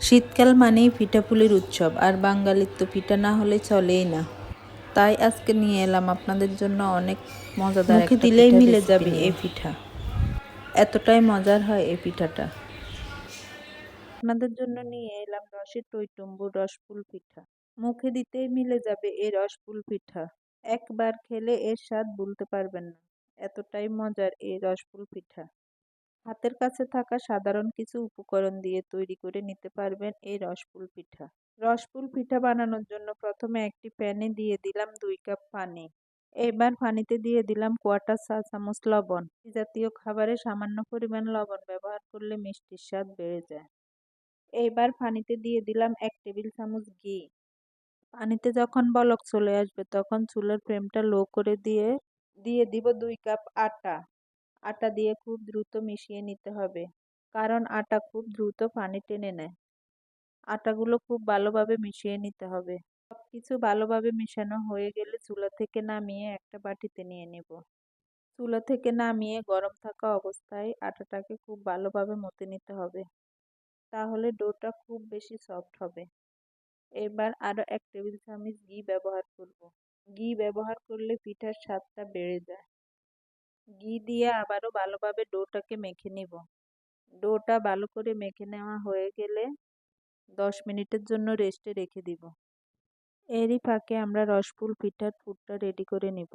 শীতকাল মানেই পিঠাপুলির উৎসব, আর বাঙালির তো পিঠা না হলে চলেই না। তাই আজকে নিয়ে এলাম আপনাদের জন্য অনেক মজাদার মুখে একটা দিলেই পিঠার মিলে রেসিপি যাবে নিয়ে। এই পিঠা। এতটাই মজার হয় এই পিঠাটা। আপনাদের জন্য নিয়ে এলাম রসের টইটুম্বুর রসপুল পিঠা। মুখে দিতেই মিলে যাবে এই রসপুল পিঠা। একবার খেলে এর স্বাদ ভুলতে পারবেন না, এতটাই মজার এই রসপুল পিঠা। হাতের কাছে থাকা সাধারণ কিছু উপকরণ দিয়ে তৈরি করে নিতে পারবেন এই রসপুল পিঠা। রসপুল পিঠা বানানোর জন্য প্রথমে একটি প্যানে দিয়ে দিলাম 2 কাপ পানি। এবার পানিতে দিয়ে দিলাম কোয়াটার চা চামচ লবণ। এই জাতীয় খাবারে সামান্য পরিমাণ লবণ ব্যবহার করলে মিষ্টির স্বাদ বেড়ে যায়। এইবার পানিতে দিয়ে দিলাম 1 টেবিল চামচ ঘি। পানিতে যখন বলক চলে আসবে তখন চুলার ফ্লেমটা লো করে দিয়ে দিয়ে দিব 2 কাপ আটা। আটা দিয়ে খুব দ্রুত মিশিয়ে নিতে হবে, কারণ আটা খুব দ্রুত পানি টেনে নেয়। আটাগুলো খুব ভালোভাবে মিশিয়ে নিতে হবে। সবকিছু ভালোভাবে মেশানো হয়ে গেলে চুলা থেকে নামিয়ে একটা বাটিতে নিয়ে নেব। চুলা থেকে নামিয়ে গরম থাকা অবস্থায় আটাটাকে খুব ভালোভাবে মথে নিতে হবে, তাহলে ডোটা খুব বেশি সফট হবে। এবার আরও 1 টেবিল চামচ ঘি ব্যবহার করব। ঘি ব্যবহার করলে পিঠার স্বাদটা বেড়ে যায়। ঘি দিয়ে আবারও ভালোভাবে ডোটাকে মেখে নিব। ডোটা ভালো করে মেখে নেওয়া হয়ে গেলে 10 মিনিটের জন্য রেস্টে রেখে দিব। এরই ফাঁকে আমরা রসপুল পিঠার পুরটা রেডি করে নিব।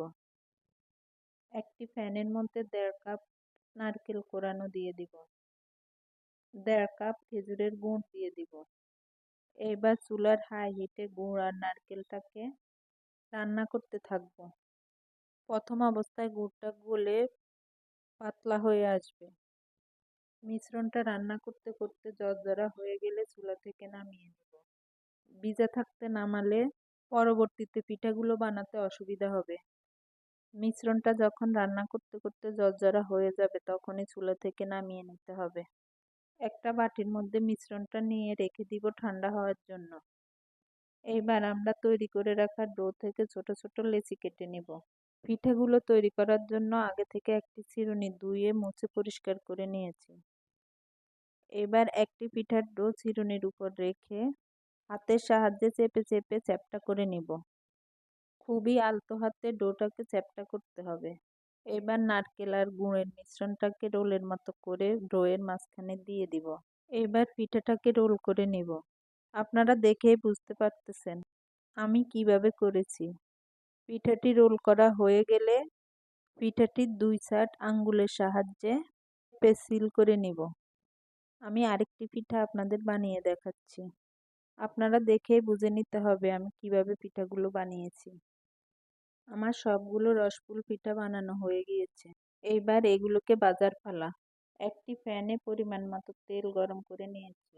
একটি প্যানের মধ্যে 1.5 কাপ নারকেল কোরানো দিয়ে দিব। 1.5 কাপ খেজুরের গুড় দিয়ে দিব। এবার চুলার হাই হিটে গুড় আর নারকেলটাকে রান্না করতে থাকবো। প্রথম অবস্থায় গুড়টা গলে পাতলা হয়ে আসবে। মিশ্রণটা রান্না করতে করতে ঝরঝরা হয়ে গেলে চুলা থেকে নামিয়ে নেব। ভিজা থাকতে নামালে পরবর্তীতে পিঠাগুলো বানাতে অসুবিধা হবে। মিশ্রণটা যখন রান্না করতে করতে ঝরঝরা হয়ে যাবে তখনই চুলা থেকে নামিয়ে নিতে হবে। একটা বাটির মধ্যে মিশ্রণটা নিয়ে রেখে দিব ঠান্ডা হওয়ার জন্য। এইবার আমরা তৈরি করে রাখা ডো থেকে ছোট ছোট লেচি কেটে নিব। পিঠাগুলো তৈরি করার জন্য আগে থেকে একটি চিরুনি ধুয়ে মুছে পরিষ্কার করে নিয়েছি। এবার একটি পিঠার ডো চিরুনির উপর রেখে হাতের সাহায্যে চেপে চেপে চ্যাপ্টা করে নিব। খুবই আলতো হাতে ডোটাকে চ্যাপ্টা করতে হবে। এবার নারকেল আর গুড়ের মিশ্রণটাকে রোলের মতো করে ডোয়ের মাঝখানে দিয়ে দিব। এবার পিঠাটাকে রোল করে নিব। আপনারা দেখেই বুঝতে পারতেছেন আমি কিভাবে করেছি। পিঠাটি রোল করা হয়ে গেলে পিঠাটির 2 সাইড আঙ্গুলের সাহায্যে সিল করে নিব। আমি আরেকটি পিঠা আপনাদের বানিয়ে দেখাচ্ছি। আপনারা দেখেই বুঝে নিতে হবে আমি কিভাবে পিঠাগুলো বানিয়েছি। আমার সবগুলো রসপুল পিঠা বানানো হয়ে গিয়েছে। এইবার এগুলোকে ভাজার পালা। একটি প্যানে পরিমাণ মতো তেল গরম করে নিয়েছি।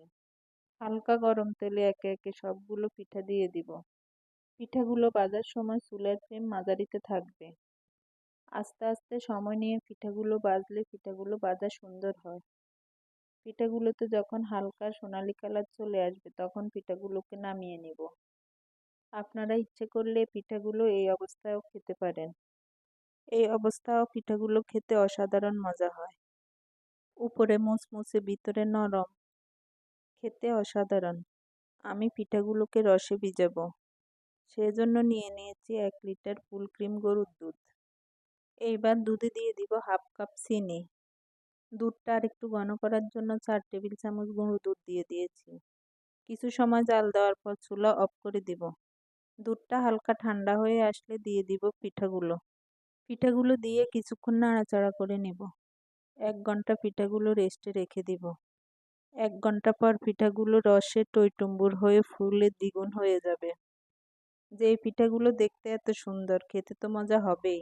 হালকা গরম তেলে একে একে সবগুলো পিঠা দিয়ে দিব। পিঠাগুলো ভাজার সময় চুলার ফ্লেম মাঝারিতে থাকবে। আস্তে আস্তে সময় নিয়ে পিঠাগুলো ভাজলে পিঠাগুলো ভাজা সুন্দর হয়। পিঠাগুলোতে যখন হালকা সোনালী কালার চলে আসবে তখন পিঠাগুলোকে নামিয়ে নেব। আপনারা ইচ্ছে করলে পিঠাগুলো এই অবস্থায়ও খেতে পারেন। এই অবস্থায়ও পিঠাগুলো খেতে অসাধারণ মজা হয়। উপরে মুচমুচে ভিতরে নরম, খেতে অসাধারণ। আমি পিঠাগুলোকে রসে ভিজাবো, সেজন্য নিয়ে নিয়েছি 1 লিটার ফুল ক্রিম গরুর দুধ। এইবার দুধে দিয়ে দিব 1/2 কাপ চিনি। দুধটা আর একটু ঘন করার জন্য 4 টেবিল চামচ গুঁড়ো দুধ দিয়ে দিয়েছি। কিছু সময় জাল দেওয়ার পর চুলা অফ করে দিব। দুধটা হালকা ঠান্ডা হয়ে আসলে দিয়ে দিব পিঠাগুলো। পিঠাগুলো দিয়ে কিছুক্ষণ নাড়াচাড়া করে নেব। 1 ঘন্টা পিঠাগুলো রেস্টে রেখে দিব। 1 ঘন্টা পর পিঠাগুলো রসে টইটুম্বুর হয়ে ফুলে দ্বিগুণ হয়ে যাবে। যেই পিঠাগুলো দেখতে এত সুন্দর, খেতে তো মজা হবেই।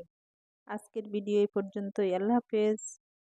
আজকের ভিডিও এই পর্যন্তই। আল্লাহ হাফেজ।